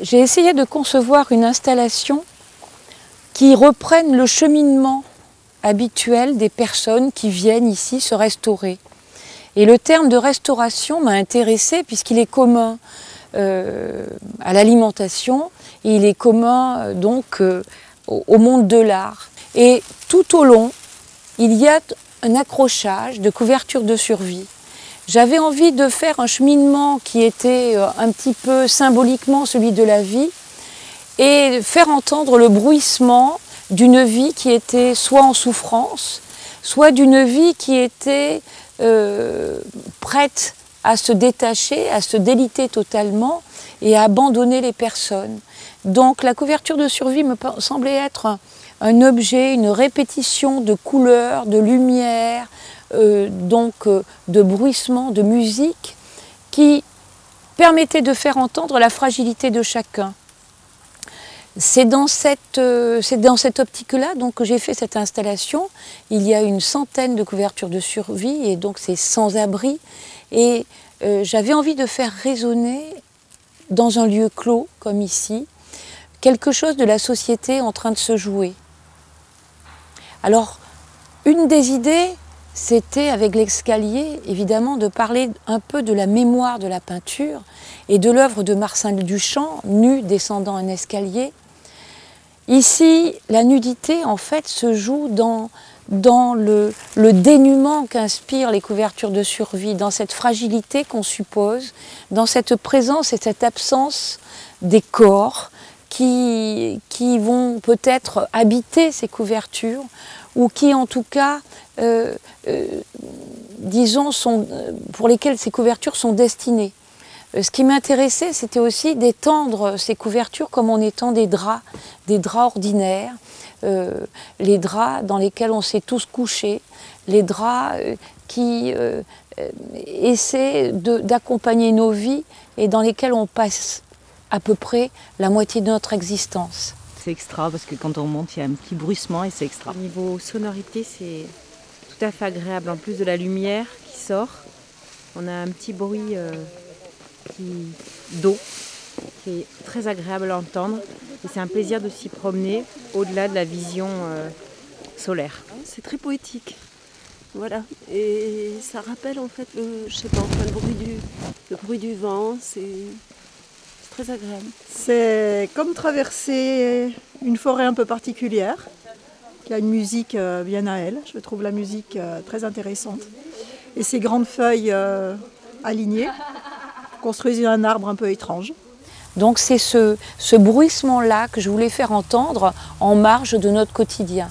J'ai essayé de concevoir une installation qui reprenne le cheminement habituel des personnes qui viennent ici se restaurer. Et le terme de restauration m'a intéressée puisqu'il est commun à l'alimentation et il est commun donc au monde de l'art. Et tout au long, il y a un accrochage de couvertures de survie. J'avais envie de faire un cheminement qui était un petit peu symboliquement celui de la vie et faire entendre le bruissement d'une vie qui était soit en souffrance, soit d'une vie qui était prête à se détacher, à se déliter totalement et à abandonner les personnes. Donc la couverture de survie me semblait être un objet, une répétition de couleurs, de lumière, de bruissement, de musique qui permettait de faire entendre la fragilité de chacun. C'est dans cette optique-là que j'ai fait cette installation. Il y a une centaine de couvertures de survie et donc c'est sans abri. Et j'avais envie de faire résonner dans un lieu clos comme ici, quelque chose de la société en train de se jouer. Alors, une des idées, c'était avec l'escalier, évidemment, de parler un peu de la mémoire de la peinture et de l'œuvre de Marcel Duchamp, nu descendant un escalier. Ici, la nudité, en fait, se joue dans le dénuement qu'inspirent les couvertures de survie, dans cette fragilité qu'on suppose, dans cette présence et cette absence des corps qui vont peut-être habiter ces couvertures ou qui, en tout cas, disons, pour lesquelles ces couvertures sont destinées. Ce qui m'intéressait, c'était aussi d'étendre ces couvertures comme on étend des draps ordinaires, les draps dans lesquels on s'est tous couchés, les draps qui essaient d'accompagner nos vies et dans lesquels on passe à peu près la moitié de notre existence. C'est extra parce que quand on monte, il y a un petit bruissement et c'est extra. Au niveau sonorité, c'est tout à fait agréable. En plus de la lumière qui sort, on a un petit bruit d'eau qui est très agréable à entendre. Et c'est un plaisir de s'y promener au-delà de la vision solaire. C'est très poétique. Voilà. Et ça rappelle en fait le bruit du vent. C'est très agréable. C'est comme traverser une forêt un peu particulière, qui a une musique bien à elle. Je trouve la musique très intéressante. Et ces grandes feuilles alignées construisent un arbre un peu étrange. Donc c'est ce bruissement-là que je voulais faire entendre en marge de notre quotidien.